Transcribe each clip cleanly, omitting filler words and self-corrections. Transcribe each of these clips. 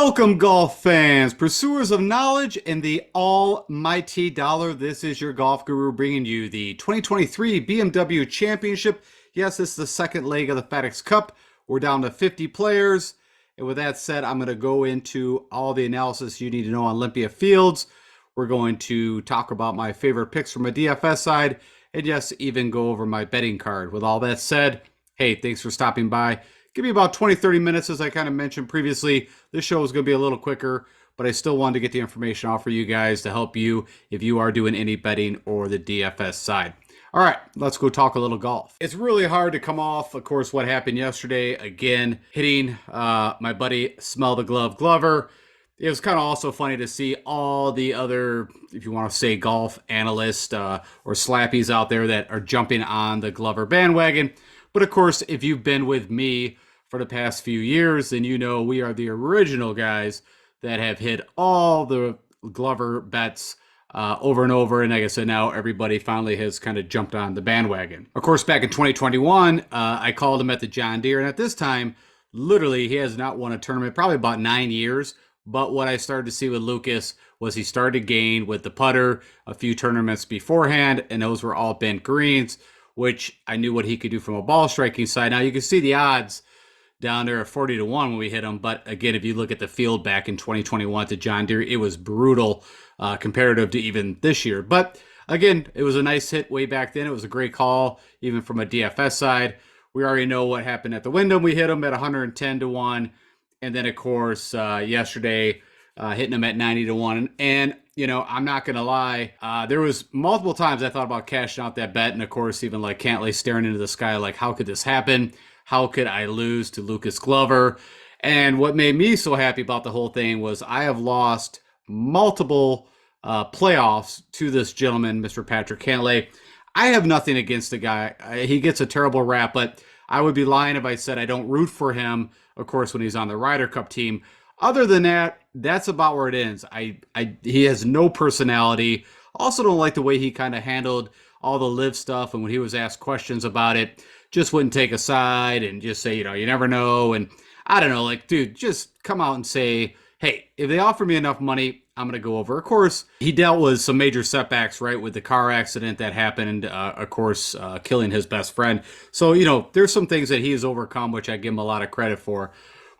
Welcome, golf fans, pursuers of knowledge and the almighty dollar. This is your golf guru bringing you the 2023 BMW Championship. Yes, this is the second leg of the FedEx Cup. We're down to 50 players. And with that said, I'm going to go into all the analysis you need to know on Olympia Fields. We're going to talk about my favorite picks from a DFS side, and yes, even go over my betting card. With all that said, hey, thanks for stopping by. Give me about 20-30 minutes, as I kind of mentioned previously. This show is going to be a little quicker, but I still wanted to get the information out for you guys to help you if you are doing any betting or the DFS side. All right, let's go talk a little golf. It's really hard to come off, of course, what happened yesterday. Again, hitting my buddy Smell the Glove Glover. It was kind of also funny to see all the other, if you want to say golf analysts or slappies out there that are jumping on the Glover bandwagon. But of course, if you've been with me for the past few years, then you know we are the original guys that have hit all the Glover bets over and over. And like I said, now everybody finally has kind of jumped on the bandwagon. Of course, back in 2021, I called him at the John Deere. And at this time, literally, he has not won a tournament, probably about 9 years. But what I started to see with Lucas was he started to gain with the putter a few tournaments beforehand. And those were all bent greens, which I knew what he could do from a ball striking side. Now you can see the odds down there at 40 to 1 when we hit him. But again, if you look at the field back in 2021 to John Deere, it was brutal comparative to even this year. But again, it was a nice hit way back then. It was a great call, even from a DFS side. We already know what happened at the Wyndham. We hit him at 110 to 1. And then, of course, yesterday, hitting him at 90 to 1. And, you know, I'm not going to lie. There was multiple times I thought about cashing out that bet. And, of course, even like Cantlay staring into the sky like, how could this happen? How could I lose to Lucas Glover? And what made me so happy about the whole thing was I have lost multiple playoffs to this gentleman, Mr. Patrick Cantlay. I have nothing against the guy. He gets a terrible rap, but I would be lying if I said I don't root for him, of course, when he's on the Ryder Cup team. Other than that, that's about where it ends. He has no personality. Also don't like the way he kind of handled all the live stuff, and when he was asked questions about it, just wouldn't take a side and just say, you know, you never know. And I don't know, like, dude, just come out and say, hey, if they offer me enough money, I'm going to go over. Of course, he dealt with some major setbacks, right, with the car accident that happened, of course, killing his best friend. So, you know, there's some things that he has overcome, which I give him a lot of credit for.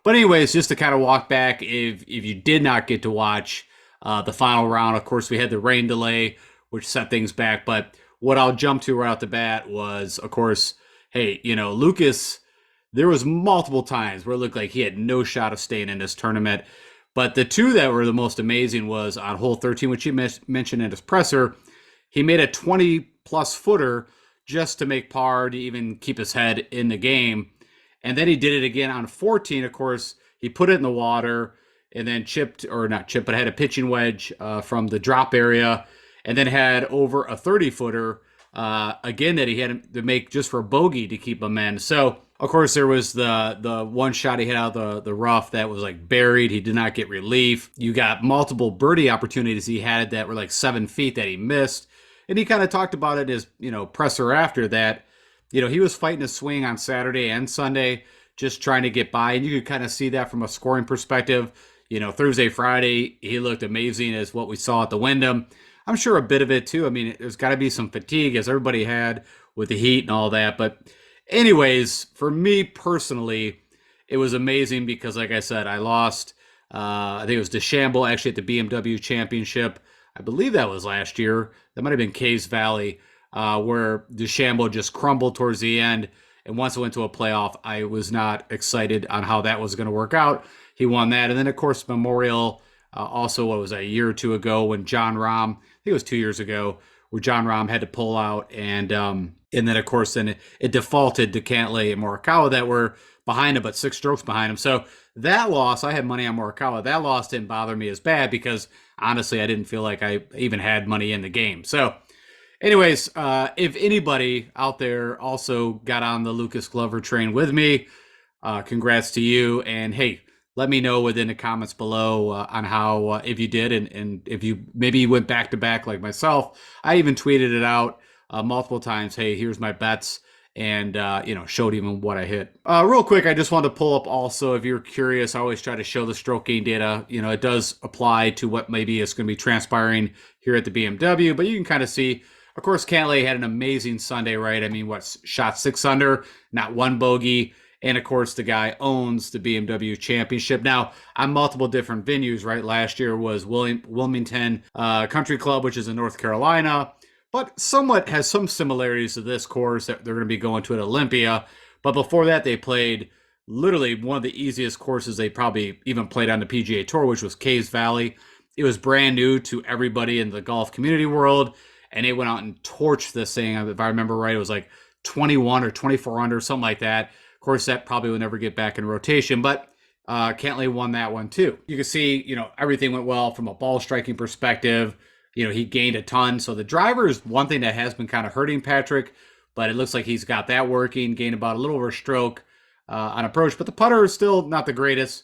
But anyways, just to kind of walk back, if you did not get to watch the final round, of course, we had the rain delay, which set things back. But what I'll jump to right off the bat was, of course, hey, you know, Lucas, there was multiple times where it looked like he had no shot of staying in this tournament. But the two that were the most amazing was on hole 13, which he mentioned in his presser. He made a 20-plus footer just to make par to even keep his head in the game. And then he did it again on 14. Of course, he put it in the water and then chipped, or not chipped, but had a pitching wedge from the drop area, and then had over a 30-footer again that he had to make just for a bogey to keep him in. So, of course, there was the one shot he hit out of the rough that was like buried. He did not get relief. You got multiple birdie opportunities he had that were like 7 feet that he missed. And he kind of talked about it as, you know, presser after that. You know, he was fighting a swing on Saturday and Sunday, just trying to get by. And you could kind of see that from a scoring perspective. You know, Thursday, Friday, he looked amazing as what we saw at the Wyndham. I'm sure a bit of it too. I mean, there's got to be some fatigue as everybody had with the heat and all that. But anyways, for me personally, it was amazing because, like I said, I lost, I think it was DeChambeau actually at the BMW Championship. I believe that was last year. That might have been Caves Valley, where DeChambeau just crumbled towards the end. And once it went to a playoff, I was not excited on how that was going to work out. He won that. And then, of course, Memorial, also, what was that, a year or two ago when John Rahm, I think it was 2 years ago, where John Rahm had to pull out. And then, of course, then it defaulted to Cantlay and Morikawa that were behind him, but 6 strokes behind him. So that loss, I had money on Morikawa. That loss didn't bother me as bad because, honestly, I didn't feel like I even had money in the game. So anyways, if anybody out there also got on the Lucas Glover train with me, congrats to you. And, hey, let me know within the comments below on how, if you did, and if you maybe went back to back like myself. I even tweeted it out multiple times. Hey, here's my bets. and showed even what I hit. Real quick, I just wanted to pull up also, if you're curious, I always try to show the stroke gain data. It does apply to what maybe is going to be transpiring here at the BMW, but you can kind of see, of course, Cantlay had an amazing Sunday, right? I mean, shot 6 under, not one bogey. And of course, the guy owns the BMW Championship. Now, on multiple different venues, right? Last year was Wilmington Country Club, which is in North Carolina, but somewhat has some similarities to this course that they're going to be going to at Olympia. But before that, they played literally one of the easiest courses they probably even played on the PGA Tour, which was Caves Valley. It was brand new to everybody in the golf community world, and they went out and torched this thing. If I remember right, it was like 21 or 24 under, something like that. Of course, that probably will never get back in rotation, but Cantlay won that one too. You can see, everything went well from a ball striking perspective. He gained a ton. So the driver is one thing that has been kind of hurting Patrick, but it looks like he's got that working, gained about a little over a stroke on approach, but the putter is still not the greatest.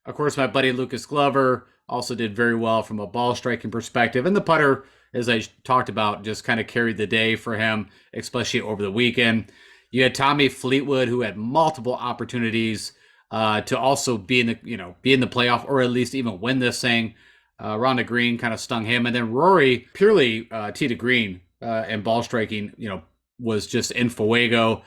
Of course, my buddy Lucas Glover also did very well from a ball striking perspective, and the putter, as I talked about, just kind of carried the day for him, especially over the weekend. You had Tommy Fleetwood, who had multiple opportunities to also be in the playoff, or at least even win this thing. Around the green kind of stung him, and then Rory purely tee to green and ball striking, was just in fuego.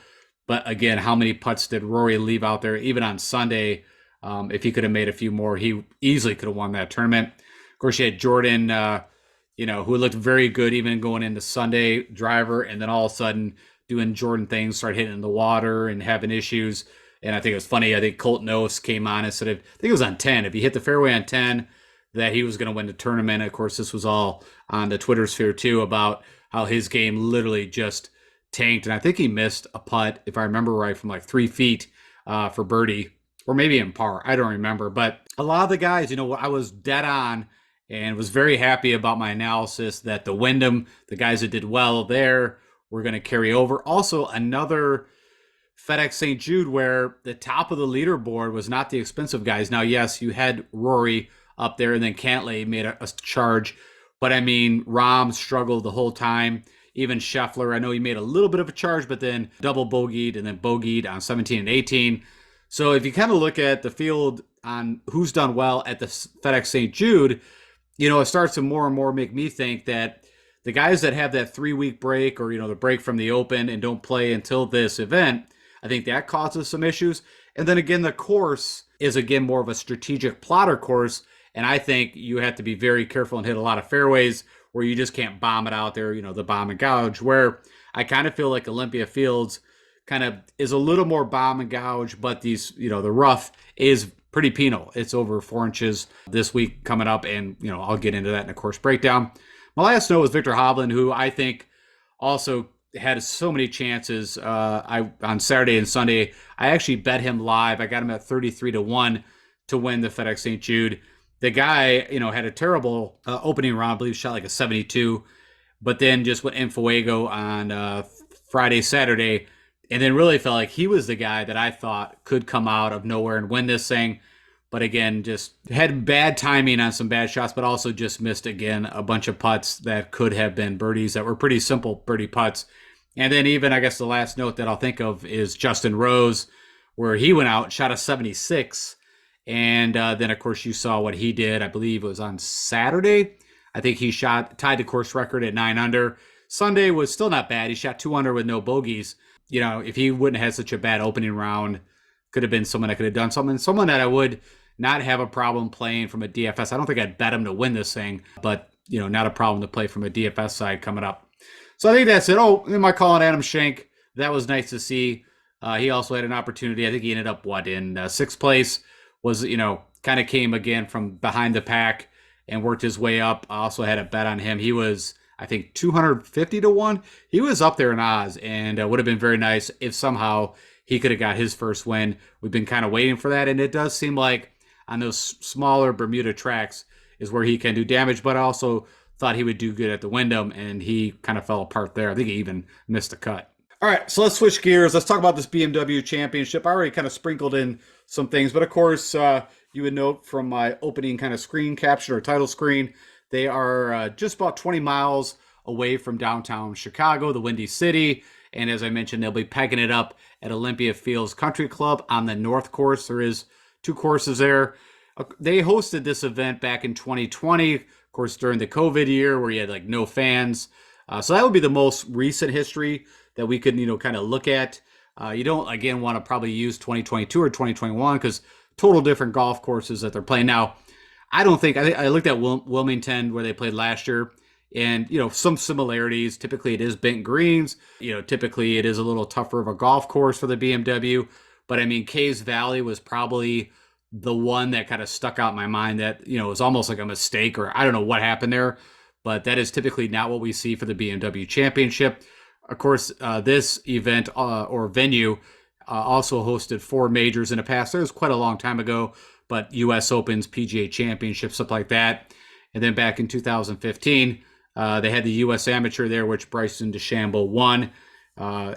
But again, how many putts did Rory leave out there? Even on Sunday, if he could have made a few more, he easily could have won that tournament. Of course, you had Jordan, who looked very good even going into Sunday, driver, and then all of a sudden doing Jordan things, start hitting in the water and having issues. And I think it was funny. I think Colton Oates came on and said, I think it was on 10. If he hit the fairway on 10, that he was going to win the tournament. Of course, this was all on the Twitter sphere too, about how his game literally just tanked. And I think he missed a putt, if I remember right, from like 3 feet for birdie, or maybe in par. I don't remember. But a lot of the guys, I was dead on and was very happy about my analysis that the Wyndham, the guys that did well there, were going to carry over. Also, another FedEx St. Jude where the top of the leaderboard was not the expensive guys. Now, yes, you had Rory up there, and then Cantlay made a charge. But I mean, Rahm struggled the whole time. Even Scheffler, I know he made a little bit of a charge, but then double bogeyed and then bogeyed on 17 and 18. So if you kind of look at the field on who's done well at the FedEx St. Jude, it starts to more and more make me think that the guys that have that 3-week break, or, the break from the Open and don't play until this event, I think that causes some issues. And then again, the course is again more of a strategic plotter course. And I think you have to be very careful and hit a lot of fairways where you just can't bomb it out there, the bomb and gouge, where I kind of feel like Olympia Fields kind of is a little more bomb and gouge, but these, the rough is pretty penal. It's over 4 inches this week coming up, and, I'll get into that in a course breakdown. My last note was Victor Hovland, who I think also had so many chances. On Saturday and Sunday, I actually bet him live. I got him at 33-1 to win the FedEx St. Jude. The guy, had a terrible opening round. I believe shot like a 72, but then just went in fuego on Friday, Saturday, and then really felt like he was the guy that I thought could come out of nowhere and win this thing. But again, just had bad timing on some bad shots, but also just missed, again, a bunch of putts that could have been birdies that were pretty simple birdie putts. And then even, I guess, the last note that I'll think of is Justin Rose, where he went out, shot a 76. And then, of course, you saw what he did. I believe it was on Saturday. I think he tied the course record at 9 under. Sunday was still not bad. He shot 2 under with no bogeys. If he wouldn't have had such a bad opening round, could have been someone that could have done something. Someone that I would not have a problem playing from a DFS. I don't think I'd bet him to win this thing, but, not a problem to play from a DFS side coming up. So I think that's it. Oh, then my call on Adam Schenk. That was nice to see. He also had an opportunity. I think he ended up, in 6th place. Was, kind of came again from behind the pack and worked his way up. I also had a bet on him. He was, I think, 250-1. He was up there in odds, and would have been very nice if somehow he could have got his first win. We've been kind of waiting for that, and it does seem like on those smaller Bermuda tracks is where he can do damage, but I also thought he would do good at the Wyndham, and he kind of fell apart there. I think he even missed a cut. All right, so let's switch gears. Let's talk about this BMW Championship. I already kind of sprinkled in some things, but of course, you would note from my opening kind of screen capture or title screen, they are just about 20 miles away from downtown Chicago, the Windy City, And as I mentioned, they'll be pegging it up at Olympia Fields Country Club on the North Course. There is 2 courses there. They hosted this event back in 2020, of course, during the COVID year where you had like no fans. So that would be the most recent history that we could, kind of look at. You don't, again, want to probably use 2022 or 2021 because total different golf courses that they're playing. Now, I don't think, I looked at Wilmington where they played last year and, some similarities. Typically it is bent greens. Typically it is a little tougher of a golf course for the BMW. But I mean, Caves Valley was probably the one that kind of stuck out in my mind that, was almost like a mistake or I don't know what happened there. But that is typically not what we see for the BMW Championship. Of course, this event or venue also hosted 4 majors in the past. It was quite a long time ago, but U.S. Opens, PGA Championships, stuff like that. And then back in 2015, they had the U.S. Amateur there, which Bryson DeChambeau won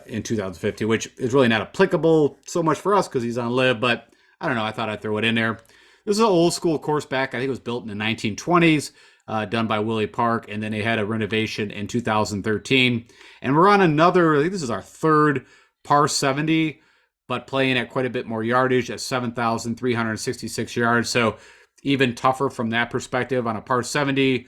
in 2015, which is really not applicable so much for us because he's on LIV, but I don't know. I thought I'd throw it in there. This is an old school course back. I think it was built in the 1920s. Done by Willie Park, and then they had a renovation in 2013. And we're on another, I think this is our 3rd par 70, but playing at quite a bit more yardage at 7,366 yards. So even tougher from that perspective on a par 70,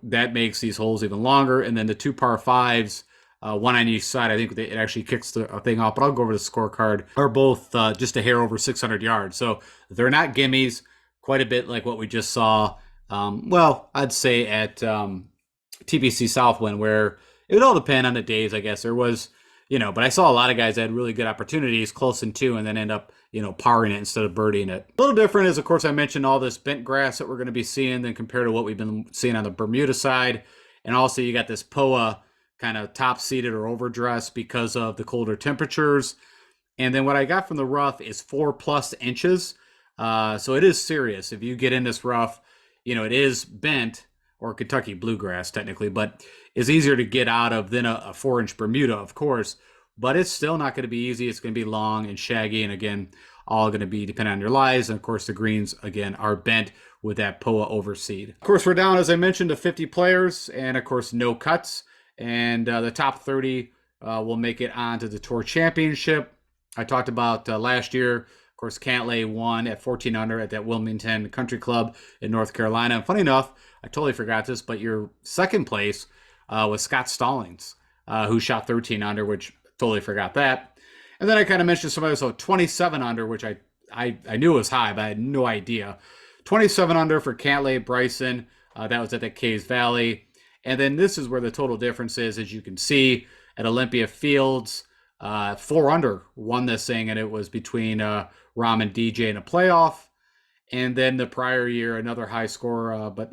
that makes these holes even longer. And then the 2 par 5s, one on each side, I think it actually kicks the thing off, but I'll go over the scorecard, are both just a hair over 600 yards. So they're not gimmies, quite a bit like what we just saw. I'd say at TPC Southwind, where it would all depend on the days, I guess. There was, but I saw a lot of guys that had really good opportunities close in 2 and then end up, parring it instead of birdieing it. A little different is, of course, I mentioned all this bent grass that we're going to be seeing then compared to what we've been seeing on the Bermuda side. And also you got this POA kind of top seated or overdressed because of the colder temperatures. And then what I got from the rough is 4+ inches. So it is serious. If you get in this rough, it is bent, or Kentucky bluegrass technically, but is easier to get out of than a 4-inch Bermuda, of course. But it's still not going to be easy. It's going to be long and shaggy, and again, all going to be dependent on your lies. And of course, the greens, again, are bent with that POA overseed. Of course, we're down, as I mentioned, to 50 players, and of course, no cuts. And the top 30 will make it onto the Tour Championship. I talked about last year. Of course, Cantlay won at 14 under at that Wilmington Country Club in North Carolina. And funny enough, I totally forgot this, but your second place was Scott Stallings, who shot 13 under, which totally forgot that. And then I kind of mentioned some others, so 27 under, which I knew was high, but I had no idea. 27 under for Cantlay Bryson. That was at the Caves Valley. And then this is where the total difference is, as you can see, at Olympia Fields. 4 under won this thing, and it was between Rahm and DJ in a playoff. And then the prior year, another high score. But,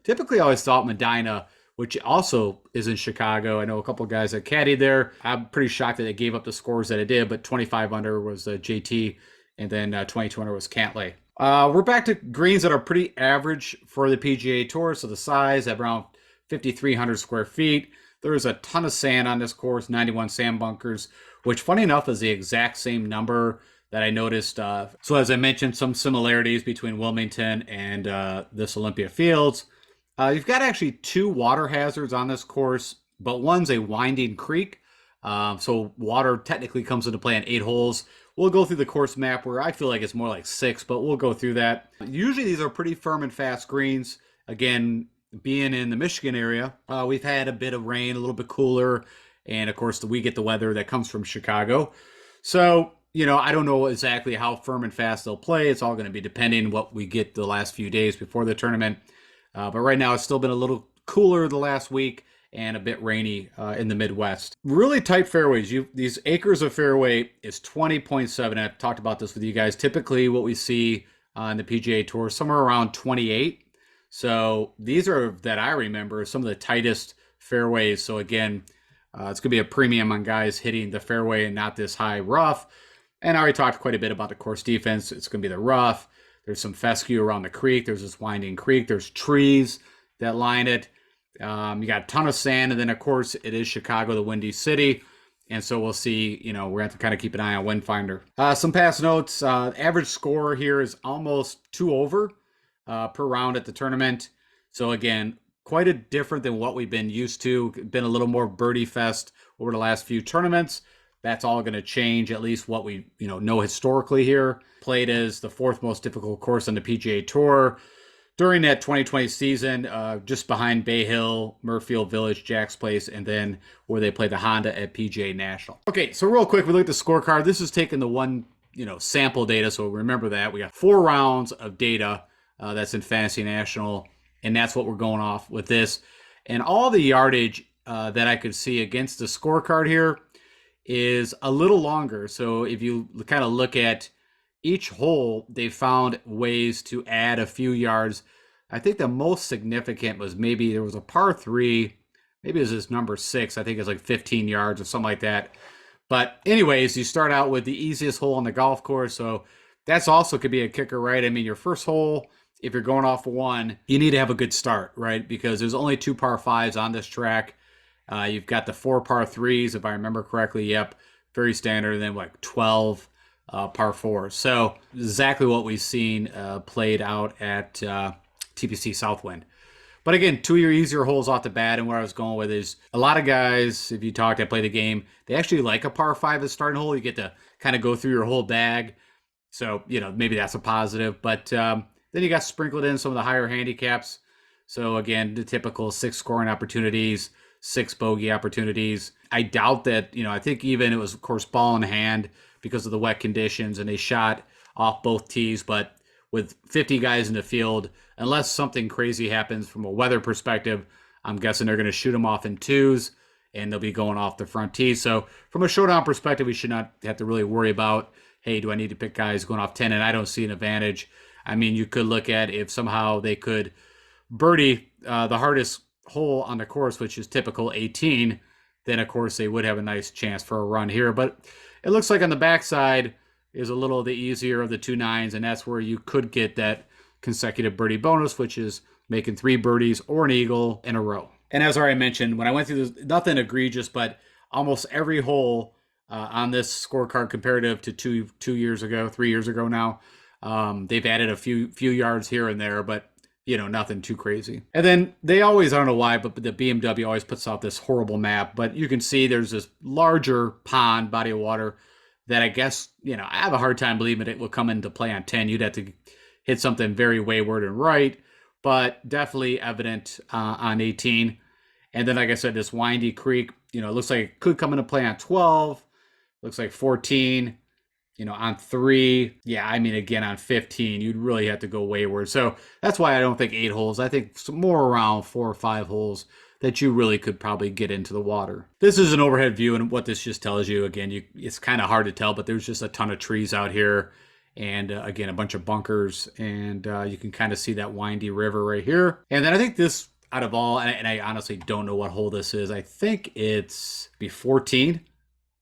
typically I always thought Medina, which also is in Chicago. I know a couple of guys that caddied there. I'm pretty shocked that they gave up the scores that it did, but 25 under was JT, and then 22 under was Cantlay. We're back to greens that are pretty average for the PGA Tour. So the size at around 5,300 square feet. There's a ton of sand on this course, 91 sand bunkers, which funny enough is the exact same number that I noticed. So as I mentioned, some similarities between Wilmington and this Olympia Fields. You've got actually 2 water hazards on this course, but one's a winding creek. So water technically comes into play on 8 holes. We'll go through the course map where I feel like it's more like 6, but we'll go through that. Usually these are pretty firm and fast greens. Again, being in the Michigan area, we've had a bit of rain, a little bit cooler, and of course we get the weather that comes from Chicago. So, I don't know exactly how firm and fast they'll play. It's all going to be depending on what we get the last few days before the tournament. But right now it's still been a little cooler the last week and a bit rainy in the Midwest. Really tight fairways. These acres of fairway is 20.7. I've talked about this with you guys. Typically what we see on the PGA Tour, somewhere around 28. So these are, that I remember, some of the tightest fairways. So again, it's going to be a premium on guys hitting the fairway and not this high rough. And I already talked quite a bit about the course defense. It's going to be the rough. There's some fescue around the creek. There's this winding creek. There's trees that line it. You got a ton of sand. And then, of course, it is Chicago, the Windy City. And so we'll see, we're going to have to kind of keep an eye on Wind Finder. Some past notes. Average score here is almost 2 over per round at the tournament. So, again, quite a different than what we've been used to. Been a little more birdie fest over the last few tournaments. That's all going to change, at least what we know historically here. Played as the 4th most difficult course on the PGA Tour during that 2020 season, just behind Bay Hill, Murfield Village, Jack's Place, and then where they play the Honda at PGA National. Okay, so real quick, we look at the scorecard. This is taking the one sample data, so remember that. We got 4 rounds of data that's in Fantasy National, and that's what we're going off with this. And all the yardage that I could see against the scorecard here is a little longer. So if you kind of look at each hole, they found ways to add a few yards. I think the most significant was maybe there was a par 3, maybe it was this number 6. I think it's like 15 yards or something like that. But anyways, you start out with the easiest hole on the golf course. So that's also could be a kicker, right? I mean, your first hole, if you're going off 1, you need to have a good start, right? Because there's only 2 par 5s on this track. You've got the 4 par 3s, if I remember correctly. Yep, very standard. And then like 12 par 4. So exactly what we've seen played out at TPC Southwind. But again, 2 of your easier holes off the bat, and where I was going with is a lot of guys, if you talk, I play the game, they actually like a par 5 as starting hole. You get to kind of go through your whole bag. So, maybe that's a positive. But then you got sprinkled in some of the higher handicaps. So again, the typical 6 scoring opportunities, 6 bogey opportunities. I doubt that, I think even it was, of course, ball in hand because of the wet conditions, and they shot off both tees. But with 50 guys in the field, unless something crazy happens from a weather perspective, I'm guessing they're going to shoot them off in 2s, and they'll be going off the front tee. So from a showdown perspective, we should not have to really worry about, hey, do I need to pick guys going off 10? And I don't see an advantage. I mean, you could look at if somehow they could birdie the hardest hole on the course, which is typical 18, then of course they would have a nice chance for a run here. But it looks like on the backside is a little the easier of the 2 9s, and that's where you could get that consecutive birdie bonus, which is making 3 birdies or an eagle in a row. And as I already mentioned, when I went through this, nothing egregious, but almost every hole on this scorecard comparative to 2 years ago, 3 years ago now, they've added a few yards here and there, but nothing too crazy. And then they always, I don't know why, but the BMW always puts out this horrible map. But you can see there's this larger pond, body of water, that I guess, I have a hard time believing it will come into play on 10. You'd have to hit something very wayward and right, but definitely evident on 18. And then, like I said, this windy creek, it looks like it could come into play on 12. Looks like 14. On 3, yeah, I mean, again, on 15, you'd really have to go wayward. So that's why I don't think 8 holes. I think some more around 4 or 5 holes that you really could probably get into the water. This is an overhead view, and what this just tells you, again, it's kind of hard to tell, but there's just a ton of trees out here, and again, a bunch of bunkers, and you can kind of see that windy river right here. And then I think this, out of all, and I honestly don't know what hole this is. I think it's be 14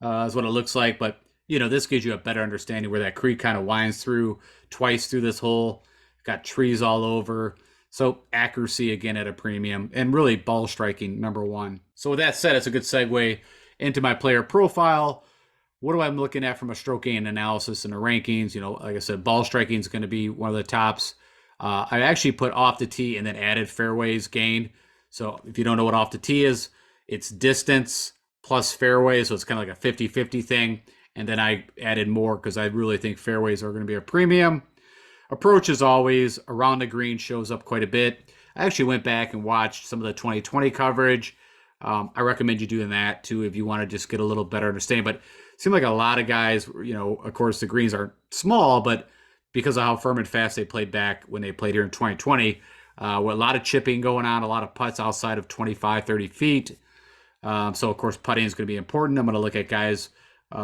is what it looks like, but this gives you a better understanding where that creek kind of winds through twice through this hole. Got trees all over. So accuracy, again, at a premium. And really ball striking, number 1. So with that said, it's a good segue into my player profile. What do I looking at from a stroke gain analysis and the rankings? Like I said, ball striking is going to be one of the tops. I actually put off the tee and then added fairways gained. So if you don't know what off the tee is, it's distance plus fairways. So it's kind of like a 50-50 thing. And then I added more because I really think fairways are going to be a premium. Approach, as always, around the green shows up quite a bit. I actually went back and watched some of the 2020 coverage. I recommend you doing that, too, if you want to just get a little better understanding. But it seemed like a lot of guys, of course, the greens are small, but because of how firm and fast they played back when they played here in 2020, with a lot of chipping going on, a lot of putts outside of 25, 30 feet. So, of course, putting is going to be important. I'm going to look at guys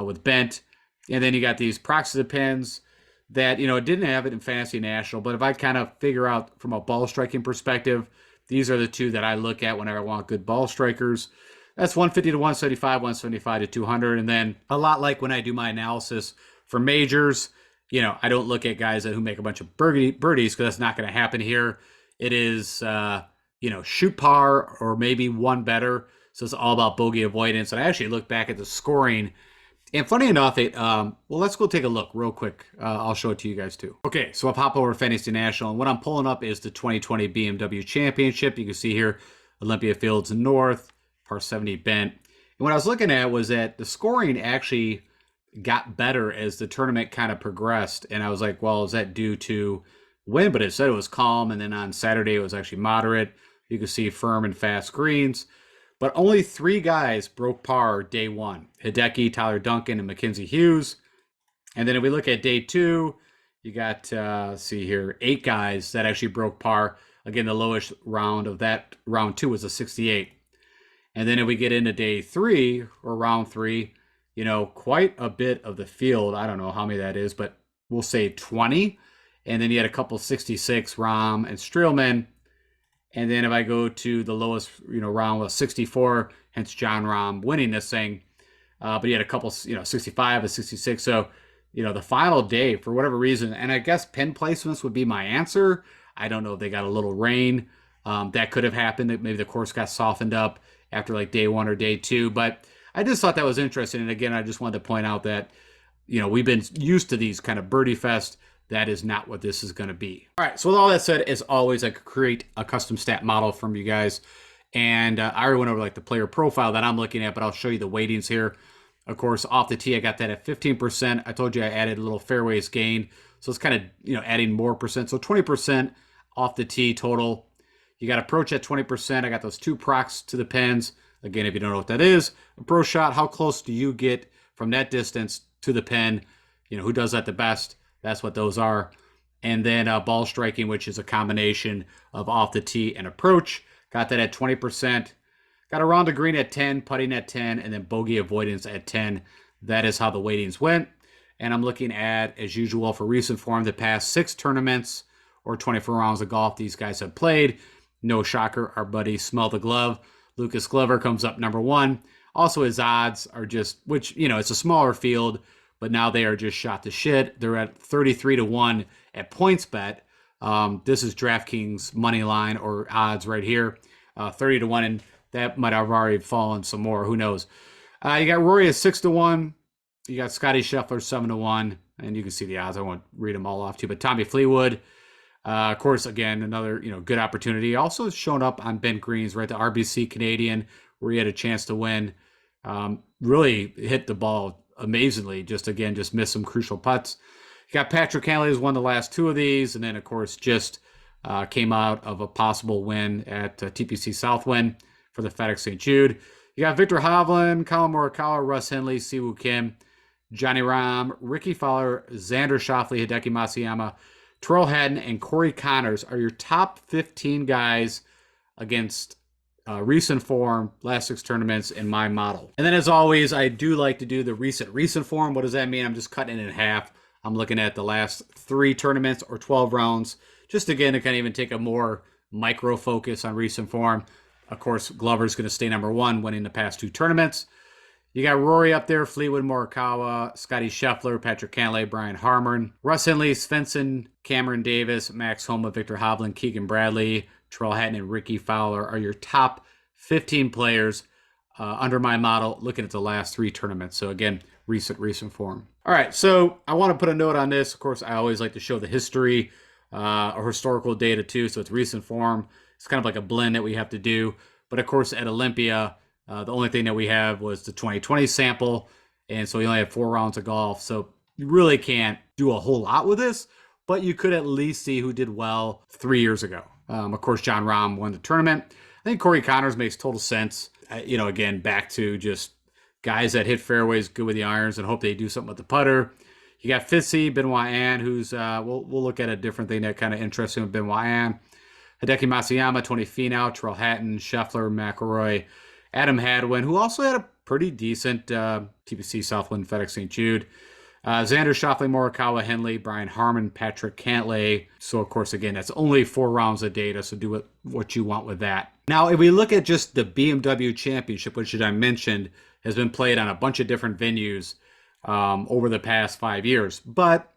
with bent. And then you got these proxy of the pins that, it didn't have it in Fantasy National. But if I kind of figure out from a ball striking perspective, these are the 2 that I look at whenever I want good ball strikers. That's 150 to 175, 175 to 200. And then a lot like when I do my analysis for majors, I don't look at guys who make a bunch of birdies because that's not going to happen here. It is, shoot par or maybe 1 better. So it's all about bogey avoidance. And I actually look back at the scoring. And funny enough, let's go take a look real quick. I'll show it to you guys too. Okay, so I'll pop over to Fantasy National, and what I'm pulling up is the 2020 BMW Championship. You can see here, Olympia Fields North, par 70 bent. And what I was looking at was that the scoring actually got better as the tournament kind of progressed. And I was like, well, is that due to wind? But it said it was calm. And then on Saturday, it was actually moderate. You could see firm and fast greens. But only 3 guys broke par day 1. Hideki, Tyler Duncan, and Mackenzie Hughes. And then if we look at day 2, you got, see here, 8 guys that actually broke par. Again, the lowest round of that round 2 was a 68. And then if we get into day 3 or round 3, you know, quite a bit of the field, I don't know how many that is, but we'll say 20. And then you had a couple 66, Rahm and Streelman. And then if I go to the lowest, you know, round was 64, hence John Rahm winning this thing. But he had a couple, you know, 65 and 66. So, you know, the final day, for whatever reason, and I guess pin placements would be my answer. I don't know if they got a little rain. That could have happened. Maybe the course got softened up after like day 1 or day 2. But I just thought that was interesting. And again, I just wanted to point out that, you know, we've been used to these kind of birdie fest. That is not what this is going to be. All right, so with all that said, as always, I could create a custom stat model from you guys. And I already went over like the player profile that I'm looking at, but I'll show you the weightings here. Of course, off the tee, I got that at 15%. I told you I added a little fairways gain. So it's kind of, you know, adding more percent. So 20% off the tee total. You got approach at 20%. I got those 2 procs to the pins. Again, if you don't know what that is, approach shot, how close do you get from that distance to the pin? You know, who does that the best? That's what those are. And then ball striking, which is a combination of off the tee and approach. Got that at 20%. Got around the green at 10, putting at 10, and then bogey avoidance at 10. That is how the weightings went. And I'm looking at, as usual, for recent form, the past 6 tournaments or 24 rounds of golf these guys have played. No shocker, our buddy Smell the Glove, Lucas Glover, comes up number 1. Also, his odds are just, which, you know, it's a smaller field, but now they are just shot to shit. They're at 33-1 at PointsBet. This is Draftkings money line or odds right here, 30-1, and that might have already fallen some more. Who knows? You got Rory at 6-1. You got Scotty Scheffler 7-1, and you can see the odds. I won't read them all off to you, but Tommy Fleetwood, of course, again, another, you know, good opportunity. Also shown up on Ben Green's, right, the RBC Canadian, where he had a chance to win. Really hit the ball amazingly. Just missed some crucial putts. You got Patrick Cantlay, who's won the last 2 of these, and then of course just came out of a possible win at TPC Southwind for the FedEx St. Jude. You got Victor Hovland, Colin Morikawa, Russ Henley, Siwoo Kim, Johnny Rahm, Ricky Fowler, Xander Schauffele, Hideki Matsuyama, Terrell Hatton, and Corey Connors are your top 15 guys against recent form, last 6 tournaments in my model. And then as always, I do like to do the recent form. What does that mean? I'm just cutting it in half. I'm looking at the last 3 tournaments or 12 rounds, just again to kind of even take a more micro focus on recent form. Of course, Glover's going to stay number 1, winning the past 2 tournaments. You got Rory up there, Fleetwood, Morikawa, Scotty Scheffler, Patrick Cantlay, Brian Harman, Russ Henley, Svensson, Cameron Davis, Max Homa, Victor Hovland, Keegan Bradley, Terrell Hatton, and Ricky Fowler are your top 15 players under my model, looking at the last 3 tournaments. So again, recent form. All right, so I want to put a note on this. Of course, I always like to show the history or historical data too. So it's recent form. It's kind of like a blend that we have to do. But of course, at Olympia, the only thing that we have was the 2020 sample. And so we only have 4 rounds of golf. So you really can't do a whole lot with this, but you could at least see who did well 3 years ago. Of course, John Rahm won the tournament. I think Corey Connors makes total sense. You know, again, back to just guys that hit fairways good with the irons and hope they do something with the putter. You got Fitzy, Benoit An, who's, we'll look at a different thing that kind of interesting with Benoit An. Hideki Matsuyama, Tony Finau, Terrell Hatton, Scheffler, McIlroy, Adam Hadwin, who also had a pretty decent TPC Southwind FedEx St. Jude. Xander Schauffele, Morikawa, Henley, Brian Harman, Patrick Cantlay. So, of course, again, that's only 4 rounds of data, so do what you want with that. Now, if we look at just the BMW Championship, which, as I mentioned, has been played on a bunch of different venues over the past 5 years. But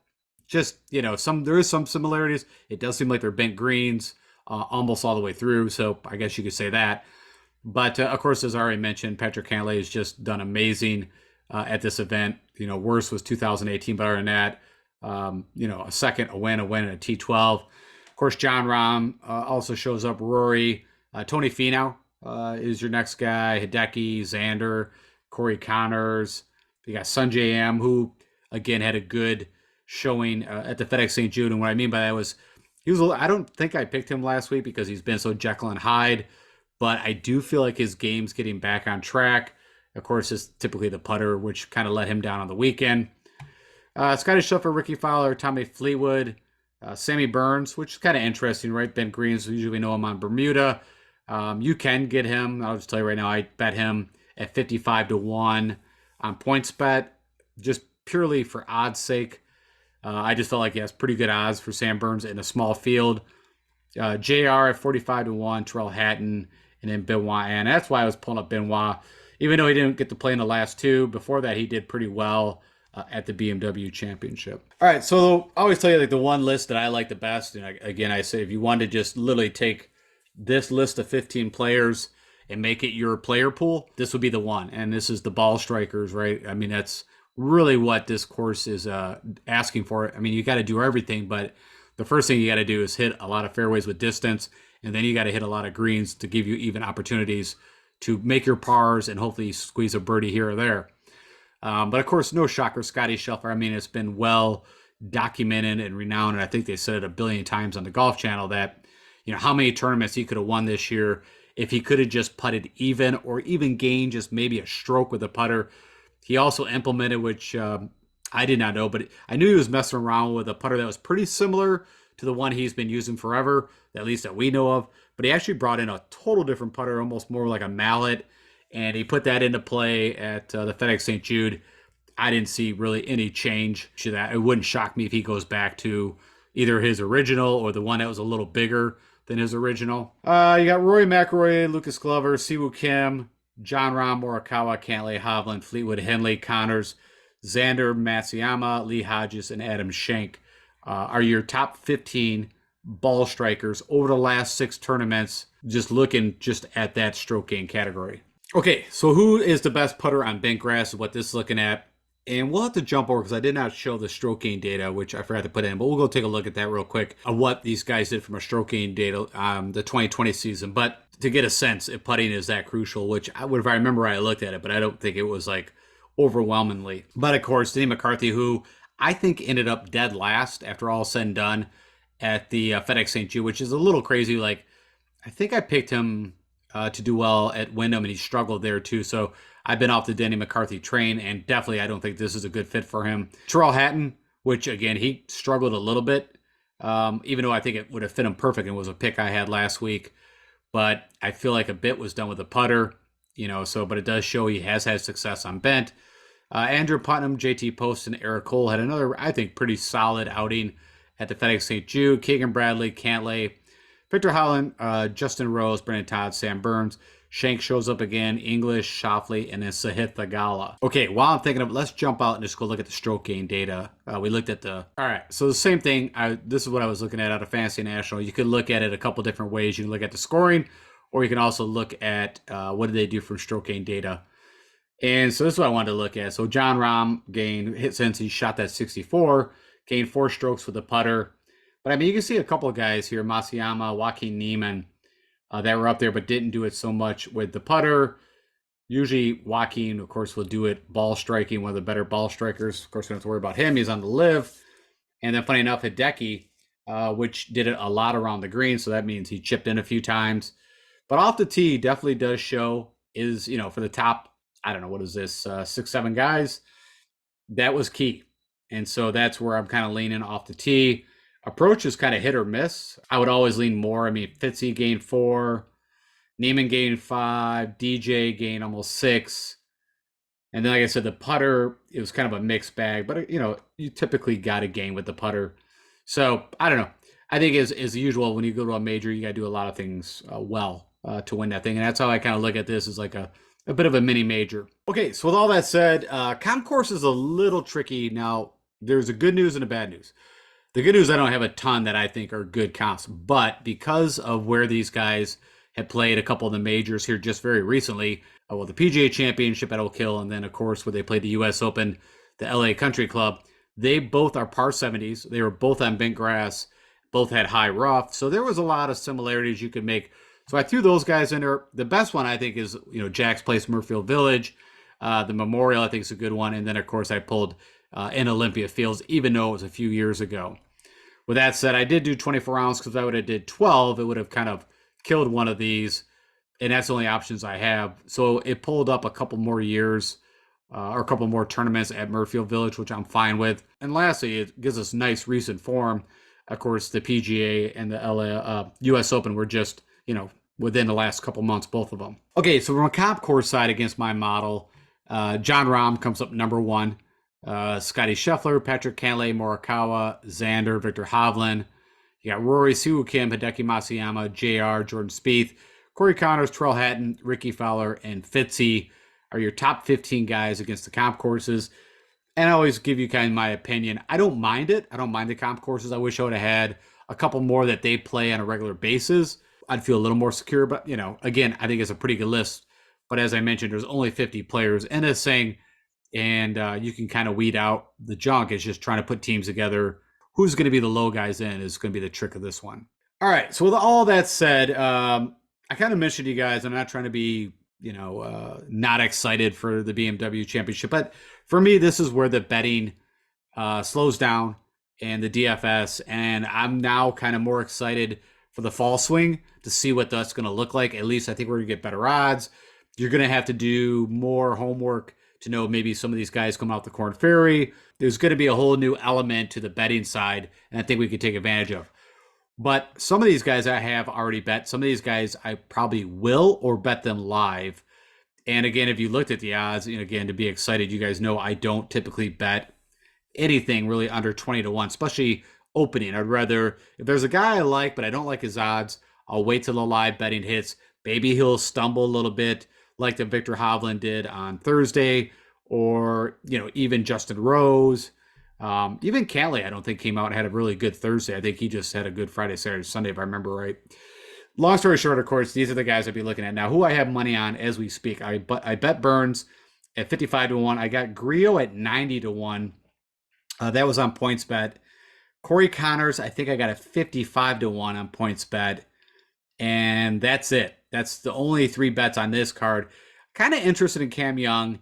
just, you know, there is some similarities. It does seem like they're bent greens almost all the way through, so I guess you could say that. But, of course, as I already mentioned, Patrick Cantlay has just done amazing at this event. You know, worst was 2018, but other than that, you know, a win, and a T12. Of course, John Rahm also shows up. Rory, Tony Finau is your next guy. Hideki, Xander, Corey Connors. You got Sunjay M, who again had a good showing at the FedEx St. Jude. And what I mean by that was he was. I don't think I picked him last week because he's been so Jekyll and Hyde, but I do feel like his game's getting back on track. Of course, it's typically the putter, which kind of let him down on the weekend. Scotty Scheffler, Ricky Fowler, Tommy Fleetwood, Sammy Burns, which is kind of interesting, right? Ben Greens, usually we know him on Bermuda. You can get him. I'll just tell you right now, I bet him at 55 to 1 on PointsBet, just purely for odds sake. I just felt like he has pretty good odds for Sam Burns in a small field. JR at 45 to 1, Terrell Hatton, and then Benoit. And that's why I was pulling up Benoit. Even though he didn't get to play in the last two, before that he did pretty well at the BMW Championship. All right, so I always tell you like the one list that I like the best. And again, I say if you want to just literally take this list of 15 players and make it your player pool, this would be the one. And this is the ball strikers, right? I mean, that's really what this course is asking for. I mean, you got to do everything, but the first thing you got to do is hit a lot of fairways with distance, and then you got to hit a lot of greens to give you even opportunities to make your pars and hopefully squeeze a birdie here or there. But of course, no shocker, Scotty Scheffler. I mean, it's been well documented and renowned, and I think they said it a billion times on the Golf Channel that, you know, how many tournaments he could have won this year if he could have just putted even or even gained just maybe a stroke with a putter. He also implemented, which I did not know, but I knew he was messing around with a putter that was pretty similar to the one he's been using forever, at least that we know of. But he actually brought in a total different putter, almost more like a mallet, and he put that into play at the FedEx St. Jude. I didn't see really any change to that. It wouldn't shock me if he goes back to either his original or the one that was a little bigger than his original. You got Rory McIlroy, Lucas Glover, Siwoo Kim, John Rahm, Morikawa, Cantlay, Hovland, Fleetwood, Henley, Connors, Xander, Matsuyama, Lee Hodges, and Adam Schenk are your top 15 ball strikers over the last 6 tournaments, just looking just at that stroke gain category. Okay, so who is the best putter on bent grass is what this is looking at. And we'll have to jump over because I did not show the stroke gain data, which I forgot to put in, but we'll go take a look at that real quick of what these guys did from a stroke gain data the 2020 season. But to get a sense if putting is that crucial, which I would, if I remember right, I looked at it, but I don't think it was like overwhelmingly. But of course, Denny McCarthy, who I think ended up dead last after all said and done at the FedEx St. Jude, which is a little crazy. Like, I think I picked him to do well at Wyndham, and he struggled there too. So I've been off the Denny McCarthy train, and definitely I don't think this is a good fit for him. Terrell Hatton, which again, he struggled a little bit, even though I think it would have fit him perfect and was a pick I had last week. But I feel like a bit was done with the putter, you know, so, but it does show he has had success on bent. Andrew Putnam, JT Post, and Eric Cole had another, I think, pretty solid outing at the FedEx St. Jude. Keegan Bradley, Cantlay, Victor Holland, Justin Rose, Brendan Todd, Sam Burns. Schenk shows up again, English, Shoffley, and then Sahith Theegala. Okay, while I'm thinking of it, let's jump out and just go look at the stroke gain data. We looked at the... All right, so the same thing. This is what I was looking at out of Fantasy National. You could look at it a couple different ways. You can look at the scoring, or you can also look at what did they do from stroke gain data. And so this is what I wanted to look at. So John Rahm gained, since he shot that 64, gained 4 strokes with the putter. But I mean, you can see a couple of guys here, Matsuyama, Joaquin Niemann, that were up there, but didn't do it so much with the putter. Usually Joaquin, of course, will do it ball striking, one of the better ball strikers. Of course, we don't have to worry about him. He's on the live. And then funny enough, Hideki, which did it a lot around the green. So that means he chipped in a few times. But off the tee definitely does show is, you know, for the top, I don't know, what is this, 6, 7 guys, that was key. And so that's where I'm kind of leaning off the tee. Approach is kind of hit or miss. I would always lean more. I mean, Fitzy gained 4, Neiman gained 5, DJ gained almost 6. And then, like I said, the putter, it was kind of a mixed bag. But, you know, you typically got to gain with the putter. So, I don't know. I think as usual, when you go to a major, you got to do a lot of things well to win that thing. And that's how I kind of look at this as like a bit of a mini major. Okay, so with all that said, concourse is a little tricky. Now, there's a good news and a bad news. The good news, I don't have a ton that I think are good comps, but because of where these guys have played a couple of the majors here just very recently, well, the PGA Championship at Oak Hill, and then, of course, where they played the U.S. Open, the LA Country Club, they both are par 70s. They were both on bent grass, both had high rough, so there was a lot of similarities you could make. So I threw those guys in there. The best one, I think, is, you know, Jack's Place, Murfield Village. The Memorial, I think, is a good one. And then, of course, I pulled in Olympia Fields, even though it was a few years ago. With that said, I did do 24 rounds because if I would have did 12, it would have kind of killed one of these. And that's the only options I have. So it pulled up a couple more years or a couple more tournaments at Murfield Village, which I'm fine with. And lastly, it gives us nice recent form. Of course, the PGA and the US Open were just, within the last couple months, both of them. Okay, so from a comp course side against my model, John Rahm comes up number one. Scotty Scheffler, Patrick Cantlay, Morikawa, Xander, Victor Hovland. You got Rory, Siwoo Kim, Hideki Matsuyama, JR, Jordan Spieth, Corey Connors, Terrell Hatton, Ricky Fowler, and Fitzy are your top 15 guys against the comp courses. And I always give you kind of my opinion. I don't mind it. I don't mind the comp courses. I wish I would have had a couple more that they play on a regular basis. I'd feel a little more secure. But, again, I think it's a pretty good list. But as I mentioned, there's only 50 players in this thing. And you can kind of weed out the junk. It's just trying to put teams together. Who's going to be the low guys in is going to be the trick of this one. All right. So with all that said, I kind of mentioned to you guys, I'm not trying to be, not excited for the BMW Championship. But for me, this is where the betting slows down and the DFS. And I'm now kind of more excited for the fall swing to see what that's going to look like. At least I think we're going to get better odds. You're going to have to do more homework to know maybe some of these guys come out the Corn Ferry. There's going to be a whole new element to the betting side, and I think we could take advantage of. But some of these guys I have already bet. Some of these guys I probably will or bet them live. And again, if you looked at the odds, again, to be excited, you guys know I don't typically bet anything really under 20 to 1, especially opening. I'd rather, if there's a guy I like, but I don't like his odds, I'll wait till the live betting hits. Maybe he'll stumble a little bit like the Victor Hovland did on Thursday, or, even Justin Rose. Even Cantlay, I don't think came out and had a really good Thursday. I think he just had a good Friday, Saturday, Sunday, if I remember right. Long story short, of course, these are the guys I'd be looking at now. Who I have money on as we speak. I bet Burns at 55 to 1. I got Griot at 90 to 1. That was on PointsBet. Corey Connors, I think I got a 55 to 1 on PointsBet. And that's it. That's the only three bets on this card. Kind of interested in Cam Young.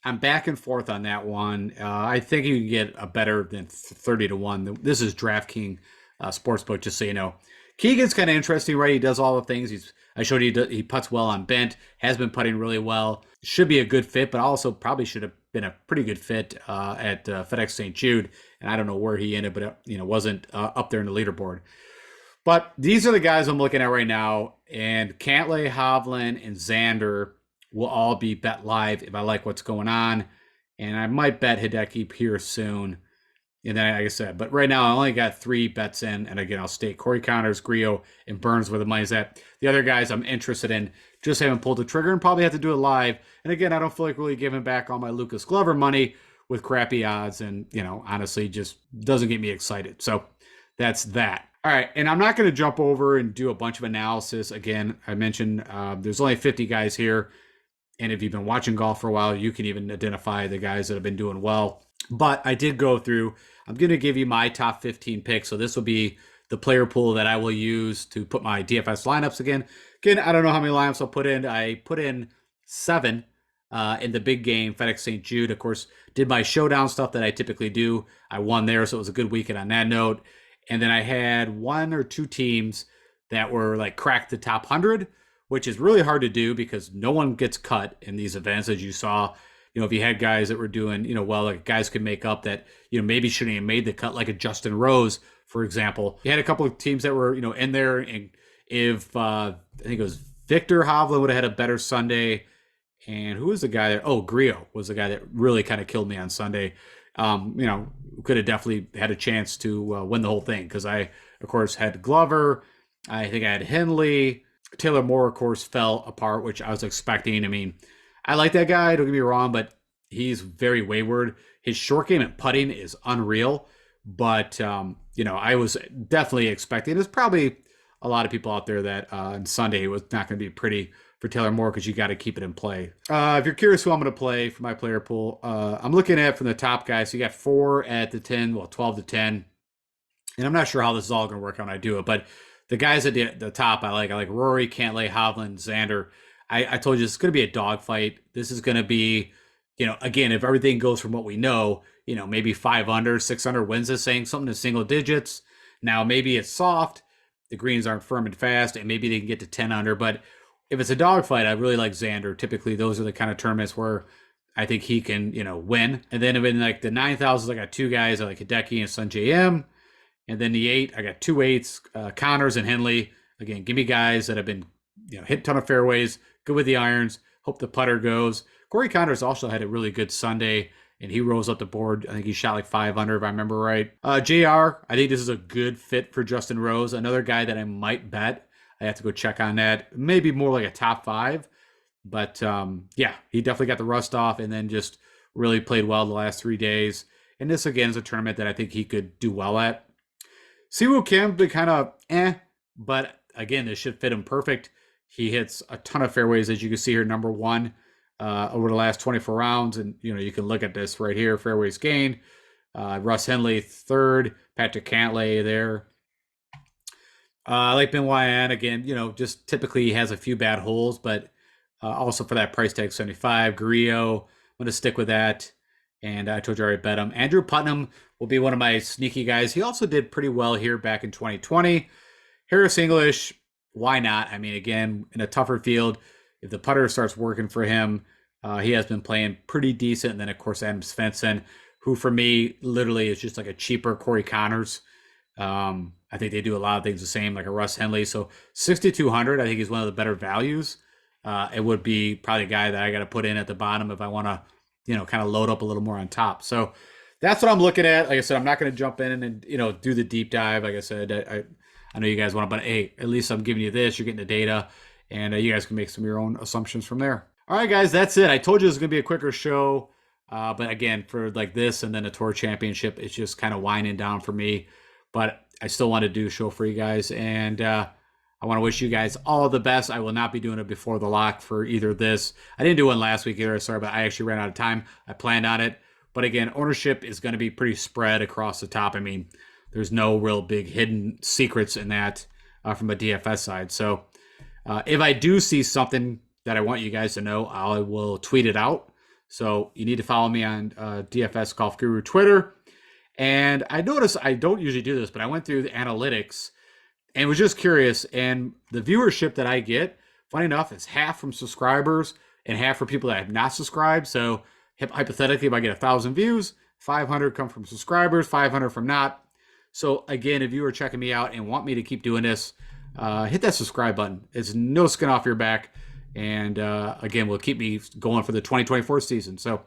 I'm back and forth on that one. I think you can get a better than 30 to 1. This is DraftKings Sportsbook, just so you know. Keegan's kind of interesting, right? He does all the things. I showed you he putts well on bent, has been putting really well. Should be a good fit, but also probably should have been a pretty good fit at FedEx St. Jude. And I don't know where he ended, but wasn't up there in the leaderboard. But these are the guys I'm looking at right now. And Cantlay, Hovland, and Xander will all be bet live if I like what's going on. And I might bet Hideki here soon. And then, like I said, but right now I only got 3 bets in. And again, I'll state Corey Connors, Griot, and Burns where the money's at. The other guys I'm interested in just haven't pulled the trigger and probably have to do it live. And again, I don't feel like really giving back all my Lucas Glover money with crappy odds. And, honestly, just doesn't get me excited. So that's that. All right, and I'm not going to jump over and do a bunch of analysis. Again, I mentioned there's only 50 guys here. And if you've been watching golf for a while, you can even identify the guys that have been doing well. But I did go through, I'm going to give you my top 15 picks. So this will be the player pool that I will use to put my DFS lineups again. Again, I don't know how many lineups I'll put in. I put in 7 in the big game, FedEx St. Jude. Of course, did my showdown stuff that I typically do. I won there, so it was a good weekend on that note. And then I had 1 or 2 teams that were like cracked the top 100, which is really hard to do because no one gets cut in these events, as you saw. If you had guys that were doing, well, like guys could make up that, maybe shouldn't have made the cut, like a Justin Rose, for example. You had a couple of teams that were, in there. And if, I think it was Victor Hovland would have had a better Sunday. And who was the guy there? Oh, Griot was the guy that really kind of killed me on Sunday. Could have definitely had a chance to win the whole thing because I, of course, had Glover. I think I had Henley. Taylor Moore, of course, fell apart, which I was expecting. I mean, I like that guy, don't get me wrong, but he's very wayward. His short game and putting is unreal. But, I was definitely expecting. There's probably a lot of people out there that on Sunday it was not going to be pretty for Taylor Moore because you got to keep it in play. If you're curious who I'm going to play for my player pool, I'm looking at from the top guys. So you got 4 at the 12 to 10. And I'm not sure how this is all going to work out when I do it, but the guys at the top, I like Rory, Cantlay, Hovland, Xander. I told you it's going to be a dogfight. This is going to be, again, if everything goes from what we know, maybe 5 under, 6 under wins this thing, something in single digits. Now, maybe it's soft, the greens aren't firm and fast, and maybe they can get to 10 under. But if it's a dogfight, I really like Xander. Typically, those are the kind of tournaments where I think he can, win. And then in like the 9,000s, I got two guys, I like Hideki and Sun JM. And then the eight, I got two eights, Connors and Henley. Again, give me guys that have been, hit a ton of fairways, good with the irons. Hope the putter goes. Corey Connors also had a really good Sunday, and he rose up the board. I think he shot like 5 under, if I remember right. JR, I think this is a good fit for Justin Rose. Another guy that I might bet. I have to go check on that. Maybe more like a top 5. But yeah, he definitely got the rust off and then just really played well the last 3 days. And this, again, is a tournament that I think he could do well at. Siwoo Kim been kind of but again, this should fit him perfect. He hits a ton of fairways, as you can see here, number 1 over the last 24 rounds. And, you can look at this right here, fairways gained. Russ Henley, 3rd. Patrick Cantlay there. I like Ben Wyan, again, just typically he has a few bad holes, but also for that price tag, 75. Grillo, I'm going to stick with that. And I told you I already bet him. Andrew Putnam will be one of my sneaky guys. He also did pretty well here back in 2020. Harris English, why not? I mean, again, in a tougher field, if the putter starts working for him, he has been playing pretty decent. And then, of course, Adam Svensson, who for me literally is just like a cheaper Corey Connors. I think they do a lot of things the same, like a Russ Henley. So 6,200, I think is one of the better values. It would be probably a guy that I got to put in at the bottom if I want to, kind of load up a little more on top. So that's what I'm looking at. Like I said, I'm not going to jump in and, do the deep dive. Like I said, I know you guys want to, but hey, at least I'm giving you this. You're getting the data, and you guys can make some of your own assumptions from there. All right, guys, that's it. I told you it was going to be a quicker show. But again, for like this and then a tour championship, it's just kind of winding down for me. But I still want to do a show for you guys. And I want to wish you guys all the best. I will not be doing it before the lock for either this. I didn't do one last week either. Sorry, but I actually ran out of time. I planned on it. But again, ownership is going to be pretty spread across the top. I mean, there's no real big hidden secrets in that from a DFS side. So if I do see something that I want you guys to know, I will tweet it out. So you need to follow me on DFS Golf Guru Twitter. And I noticed, I don't usually do this, but I went through the analytics and was just curious. And the viewership that I get, funny enough, is half from subscribers and half for people that have not subscribed. So hypothetically, if I get 1,000 views, 500 come from subscribers, 500 from not. So again, if you are checking me out and want me to keep doing this, hit that subscribe button. It's no skin off your back. And again, will keep me going for the 2024 season. So, all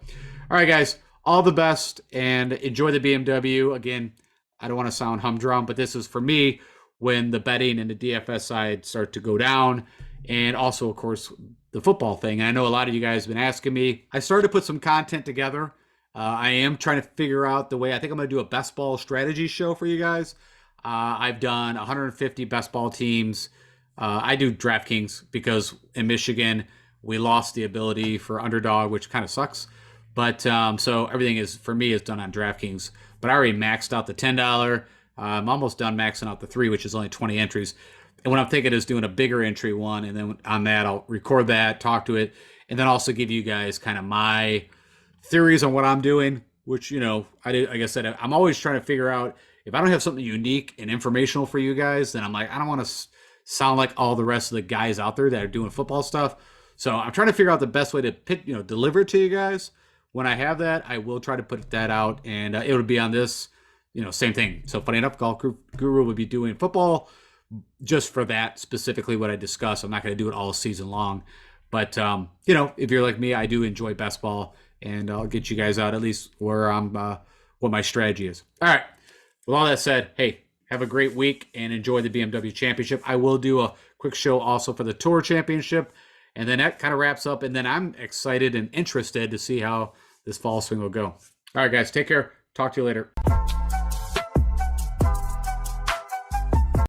right, guys, all the best and enjoy the BMW. Again, I don't want to sound humdrum, but this is for me when the betting and the DFS side start to go down. And also, of course, the football thing. And I know a lot of you guys have been asking me. I started to put some content together. I am trying to figure out the way. I think I'm going to do a best ball strategy show for you guys. I've done 150 best ball teams. I do Draftkings because in Michigan, we lost the ability for underdog, which kind of sucks. But so everything is, for me, is done on Draftkings. But I already maxed out the $10. I'm almost done maxing out the 3, which is only 20 entries. And what I'm thinking is doing a bigger entry one. And then on that, I'll record that, talk to it, and then also give you guys kind of my theories on what I'm doing, which, like I said, I'm always trying to figure out if I don't have something unique and informational for you guys, then I'm like, I don't want to sound like all the rest of the guys out there that are doing football stuff. So I'm trying to figure out the best way to deliver it to you guys. When I have that, I will try to put that out, and it would be on this, same thing. So funny enough, Golf Guru would be doing football just for that, specifically what I discuss. I'm not going to do it all season long. But, if you're like me, I do enjoy best ball, and I'll get you guys out at least where I'm, what my strategy is. All right. With all that said, hey, have a great week and enjoy the BMW Championship. I will do a quick show also for the Tour Championship. And then that kind of wraps up. And then I'm excited and interested to see how this fall swing will go. All right, guys, take care. Talk to you later.